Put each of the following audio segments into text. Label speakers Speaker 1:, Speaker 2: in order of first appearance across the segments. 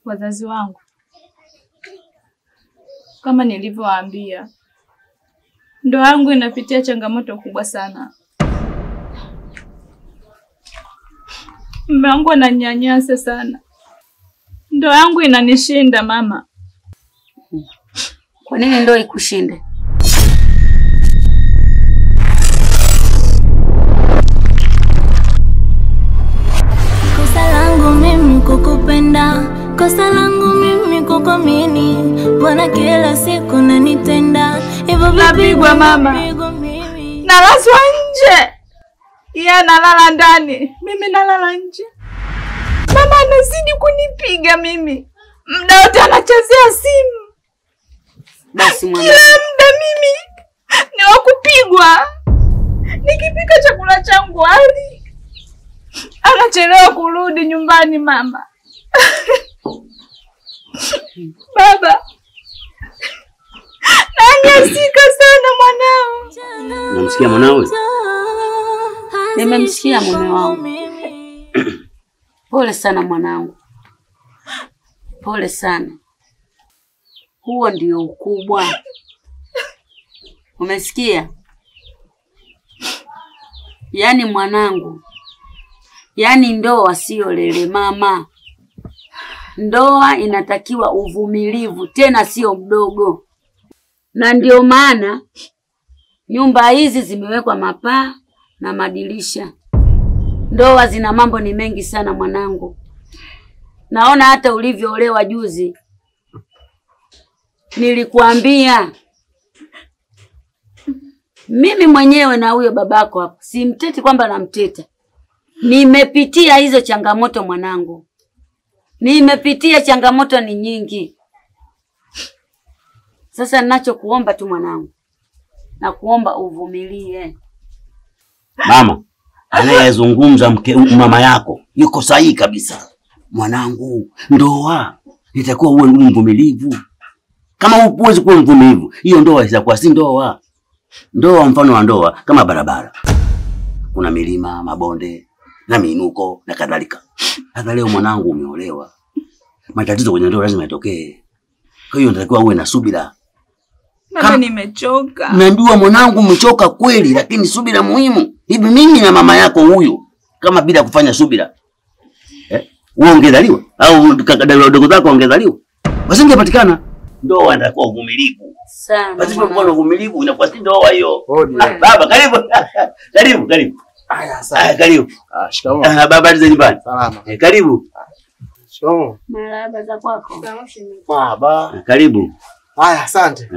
Speaker 1: Wazazi wangu, kama nilivyowaambia, ndoa yangu inapitia changamoto kubwa sana. Mume wangu ananyanyasa sana. Ndoa yangu inanishinda mama.
Speaker 2: Kwa nini ndoa ikushinde?
Speaker 3: Kosa langu mimi kukupenda, kosa langu mimi kukuamini, mbona kila siku nanitenda hivyo?
Speaker 1: Napigwa mama, nalaswa nje, yeye analala ndani, mimi nalala nje. Mama anazidi kunipiga mimi, muda wote anachezea simu.
Speaker 2: Basi mwana,
Speaker 1: kila muda mimi ni wa kupigwa. Nikipika chakula changu hali anachelewa kurudi nyumbani mama. Baba, nanyasika sana mwanao.
Speaker 4: Unamsikia mwanao?
Speaker 2: Nimemsikia mume wangu. Pole sana mwanangu. Pole sana. Huo ndio ukubwa. Umesikia? Yaani mwanangu, yaani ndoa sio lele mama. Ndoa inatakiwa uvumilivu, tena sio mdogo. Na ndio maana nyumba hizi zimewekwa mapaa na madirisha. Ndoa zina mambo ni mengi sana mwanangu. Naona hata ulivyoolewa juzi. Nilikuambia mimi mwenyewe na huyo babako hapo. Simteti kwamba namteta. Nimepitia hizo changamoto mwanangu. Nimepitia changamoto ni nyingi. Sasa ninachokuomba tu mwanangu, na kuomba uvumilie.
Speaker 4: Mama, anayezungumza mama yako yuko sahihi kabisa. Mwanangu, ndoa itakuwa uwe mvumilivu. Kama huwezi kuwa mvumilivu, hiyo ndoa itakuwa si ndoa. Ndoa mfano wa ndoa kama barabara. Kuna milima, mabonde, na miinuko na kadhalika. Hata leo mwanangu umeolewa, matatizo kwenye ndoa lazima yatokee. Kwa hiyo unatakiwa uwe na subira.
Speaker 1: Mama, nimechoka.
Speaker 4: Najua mwanangu umechoka kweli, lakini subira muhimu. Hivi mimi na mama yako huyu kama bila kufanya subira, wewe ungezaliwa au dogo zako ungezaliwa? Wasingepatikana. Ndoa inatakiwa uvumilivu.
Speaker 2: Sana.
Speaker 4: Basi kwa kuwa uvumilivu inakuwa si ndoa hiyo. Baba karibu. Karibu.
Speaker 5: Aya sawa.
Speaker 4: Karibu.
Speaker 5: Shikamoo.
Speaker 4: Baba za nyumbani.
Speaker 5: Salama.
Speaker 4: Karibu.
Speaker 5: Shikamoo.
Speaker 2: Marahaba za kwako.
Speaker 5: Baba.
Speaker 4: Karibu.
Speaker 5: Aya asante.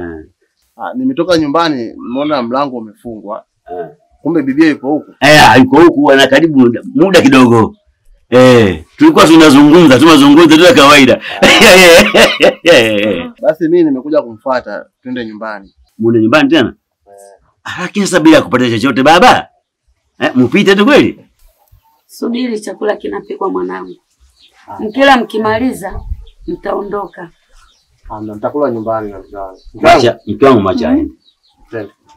Speaker 5: Nimetoka nyumbani nimeona mlango umefungwa. Kumbe bibia yuko huku.
Speaker 4: Yuko huku ana karibu muda kidogo. Tulikuwa tunazungumza tu kawaida.
Speaker 5: Basi mimi nimekuja kumfuata twende nyumbani.
Speaker 4: Muone nyumbani tena? Lakini sasa bila kupata chochote baba. Mpite tu kweli?
Speaker 2: Subiri chakula kinapikwa mwanangu. Mkila mkimaliza mtaondoka.
Speaker 5: Nitakula nyumbani na mwanangu.
Speaker 4: Mke wangu macha aende.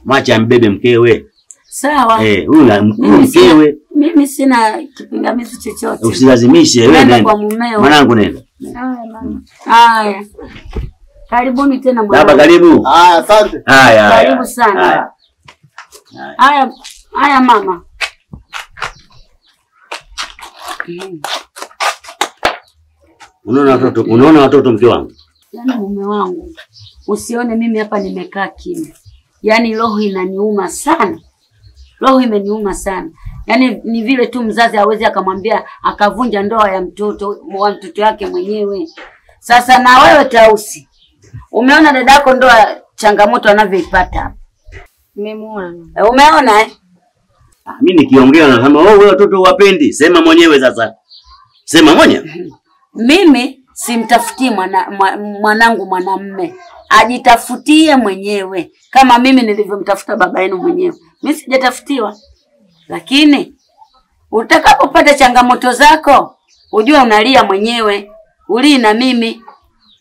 Speaker 4: Macha mbebe mkewe.
Speaker 2: Sawa.
Speaker 4: Huyu na mkewe.
Speaker 2: Mimi sina kipingamizi chochote.
Speaker 4: Usilazimishe wewe nenda. Mwanangu nenda.
Speaker 2: Haya mama. Haya. Karibuni tena mwanangu.
Speaker 4: Baba karibu.
Speaker 5: Asante.
Speaker 2: Karibu sana. Haya mama.
Speaker 4: Unaona watoto mke wangu?
Speaker 2: Yaani mume wangu, usione mimi hapa nimekaa kimya. Yaani roho inaniuma sana. Roho imeniuma sana. Yaani ni vile tu mzazi hawezi akamwambia akavunja ndoa ya mtoto wake mwenyewe. Sasa na wewe Tausi, umeona dadako ndoa changamoto anavyoipata hapa.
Speaker 1: Nimemuona.
Speaker 2: Umeona
Speaker 4: Mimi nikiongea nasema wewe watoto wapendi. Sema mwenyewe sasa. Sema mwenyewe.
Speaker 2: Mimi simtafutie mwanangu mwanamume. Ajitafutie mwenyewe kama mimi nilivyomtafuta baba yenu mwenyewe. Mimi sijatafutiwa. Lakini utakapopata changamoto zako, ujue unalia mwenyewe, ulii na mimi.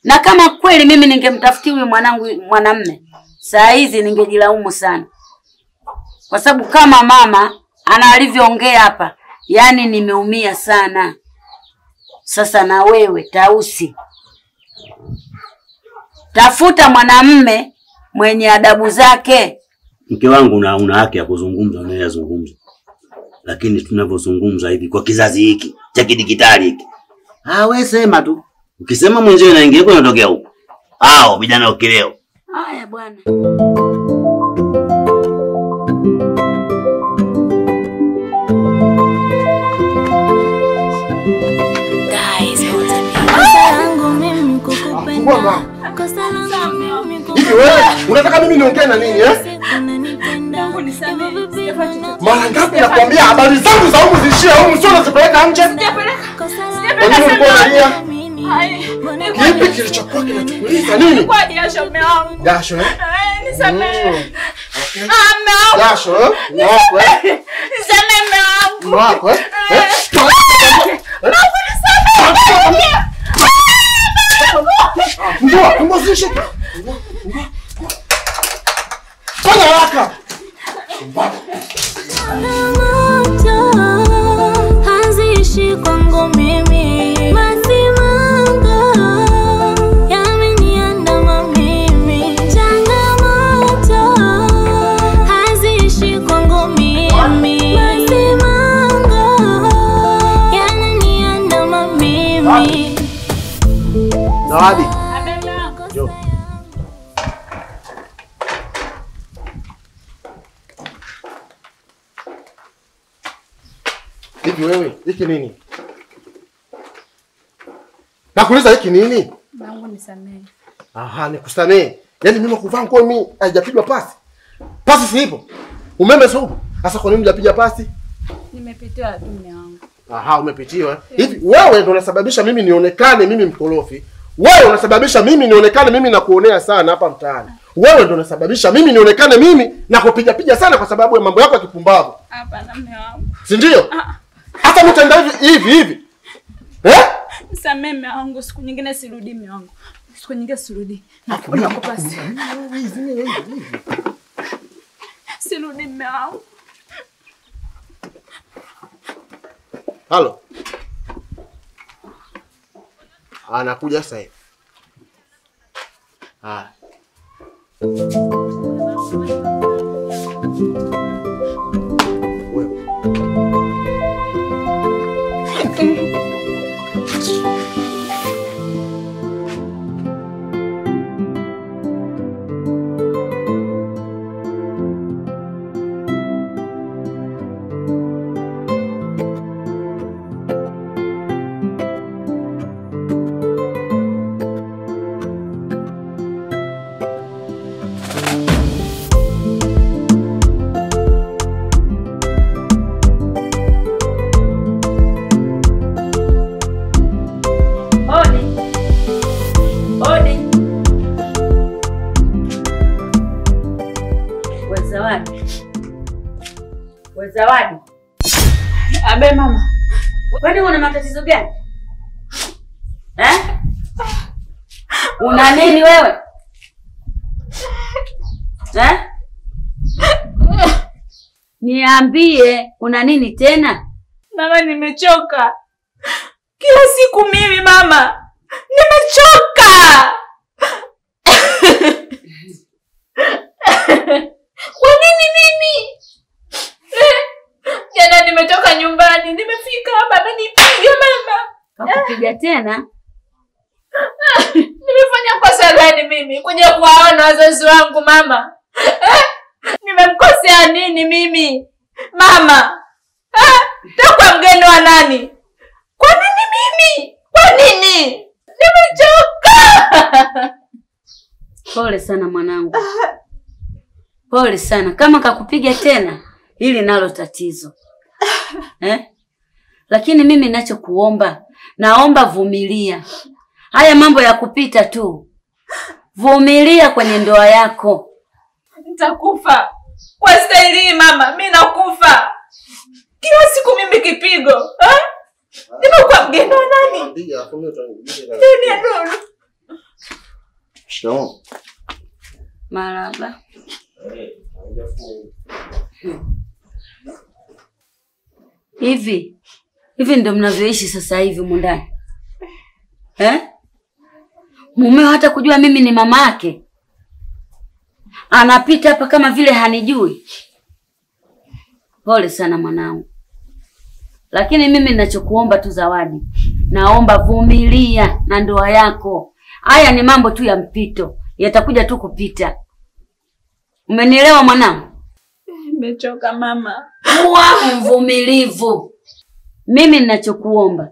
Speaker 2: Na kama kweli mimi ningemtafutia huyu mwanangu mwanamume, saa hizi ningejilaumu sana. Kwa sababu kama mama ana alivyoongea hapa, yani nimeumia sana. Sasa na wewe Tausi, Tafuta mwanamume mwenye adabu zake.
Speaker 4: Mke wangu una haki ya kuzungumza unayozungumza. Lakini tunavyozungumza hivi kwa kizazi hiki cha kidijitali hiki. Wewe sema tu. Ukisema mwenzio inaingia huko inatokea huko. Vijana wa kileo.
Speaker 2: Haya bwana.
Speaker 5: Hivi wewe unataka mimi niongee na nini Mara ngapi nakwambia habari zangu za humu zishia humu, sio nazipeleka nje? Kipi kilichokuwa kinatukuliza nini?
Speaker 1: Kwa jasho mume wangu.
Speaker 5: Jasho
Speaker 1: Nisamehe.
Speaker 5: Jasho
Speaker 1: Nisamehe mume wangu.
Speaker 5: wako Mbwa zishika. Fanya haraka.
Speaker 3: Haziishi kwangu mimi, masimanga yameniandama mimi. Changamoto haziishi kwangu mimi, masimanga yananiandama mimi.
Speaker 5: Zawadi. Jo. Hivi wewe, hiki nini? Nakuuliza hiki nini?
Speaker 1: Mungu nisamehe.
Speaker 5: Nikusamehe. Yaani mimi kuvaa nguo mimi haijapigwa pasi. Pasi si ipo. Umeme si upo. Sasa kwa nini hujapiga pasi?
Speaker 1: Nimepitiwa tu mume wangu.
Speaker 5: Umepitiwa. Hivi wewe ndio unasababisha mimi nionekane mimi mkorofi. Wewe unasababisha mimi nionekane mimi nakuonea sana hapa mtaani. Wewe ndio unasababisha mimi nionekane mimi na kupiga sana kwa sababu ya mambo yako ya kipumbavu.
Speaker 1: Hapana mume wangu.
Speaker 5: Si ndio? Hata mtenda hivi.
Speaker 1: Nisamehe mume wangu, siku nyingine sirudi mume wangu. Siku nyingine sirudi. Nakupa sirudi mume wangu.
Speaker 5: Halo. Anakuja sasa hivi. Wewe.
Speaker 2: Zawadi.
Speaker 1: Abe mama.
Speaker 2: Kwani una matatizo gani? Una nini wewe? Niambie, una nini tena?
Speaker 1: Mama, nimechoka. Kila siku mimi mama. Nimechoka. Kwa nini mimi? Jana nimetoka nyumbani, nimefika hapa amenipiga mama.
Speaker 2: Kakupiga tena?
Speaker 1: Nimefanya kosa gani mimi kuja kuwaona wazazi wangu mama? Nimemkosea nini mimi? Mama. Toka mgeni wa nani? Kwa nini mimi? Kwa nini? Nimechoka.
Speaker 2: Pole sana mwanangu. Pole sana. Kama kakupiga tena, hili nalo tatizo. Lakini mimi ninachokuomba, naomba vumilia. Haya mambo ya kupita tu. Vumilia kwenye ndoa yako.
Speaker 1: Nitakufa. Kwa staili mama, mimi nakufa. Kila siku mimi kipigo. Nimekuwa mgeni wa nani? Ndio ndio.
Speaker 5: Shikamoo.
Speaker 2: Marahaba. Hivi ndio mnavyoishi sasa hivi mundani? Mumeo hata kujua mimi ni mama yake. Anapita hapa kama vile hanijui. Pole sana mwanangu. Lakini mimi ninachokuomba tu Zawadi. Naomba vumilia na ndoa yako. Haya ni mambo tu ya mpito. Yatakuja tu kupita. Umenielewa mwanangu?
Speaker 1: Nimechoka mama.
Speaker 2: Kuwa mvumilivu. Mimi ninachokuomba.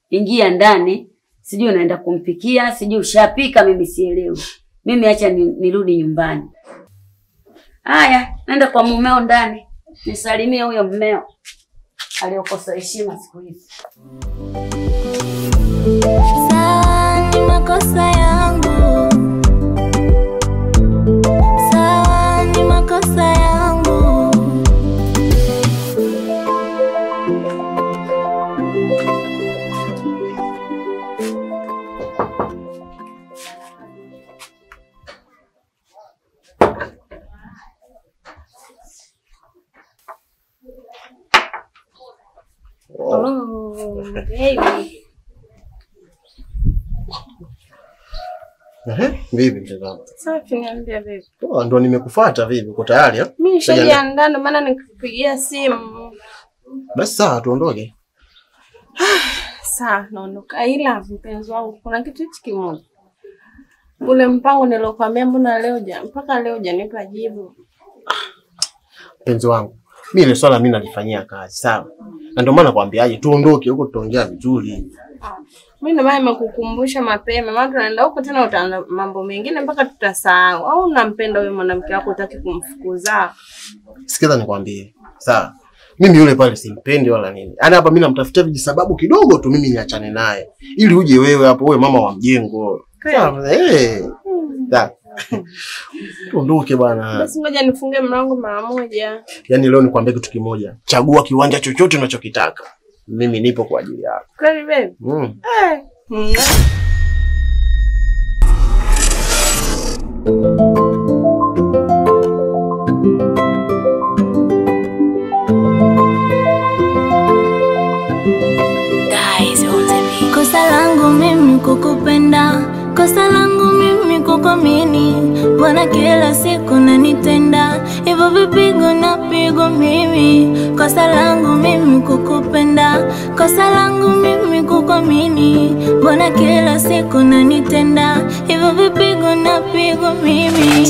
Speaker 2: Ingia ndani. Sijui unaenda kumpikia, sijui ushapika, mimi sielewi. Mimi acha nirudi nyumbani. Haya, nenda kwa mumeo ndani. Nisalimie huyo mmeo aliokosa heshima siku hizi.
Speaker 3: Sawa ni makosa yangu. Sawa ni makosa yangu.
Speaker 1: Oh, baby.
Speaker 5: Vipi mtazamo?
Speaker 1: Safi, niambia baby.
Speaker 5: Ndo nimekufuata vipi? Uko tayari ha?
Speaker 1: Mimi nishajiandaa ndo maana nikupigia simu.
Speaker 5: Basi sawa tuondoke.
Speaker 1: Sawa, naondoka. Ila mpenzi wangu kuna kitu hichi kimoja. Ule mpango nilokuambia mbona mpaka leo hujanipa jibu.
Speaker 5: Mpenzi wangu, mimi ile swala mimi nalifanyia kazi, sawa? Na ndio maana nakwambiaje tuondoke huko tutaongea vizuri.
Speaker 1: Mimi ndio maana nimekukumbusha mapema. Maana tunaenda huko tena utaanza mambo mengine mpaka tutasahau. Au unampenda wewe mwanamke wako utaki kumfukuza?
Speaker 5: Sikiza nikwambie. Sawa. Mimi yule pale simpendi wala nini. Yaani hapa mimi namtafutia vijisababu kidogo tu mimi niachane naye. Ili uje wewe hapo wewe mama wa mjengo. Sawa. Sawa. Tuondoke bwana.
Speaker 1: Basi ngoja nifunge mlango mara moja.
Speaker 5: Yaani leo nikwambie kitu kimoja. Chagua kiwanja chochote unachokitaka. Mimi nipo kwa ajili yako.
Speaker 1: Kweli baby?
Speaker 3: Kosa langu mimi kukupenda, kosa langu mimi kukuamini. Bwana kila siku nanitenda, hivyo vipigo napigwa mimi. Kosa langu mimi kukupenda, kosa langu mimi kukuamini. Bwana kila siku nanitenda, hivyo vipigo napigwa mimi.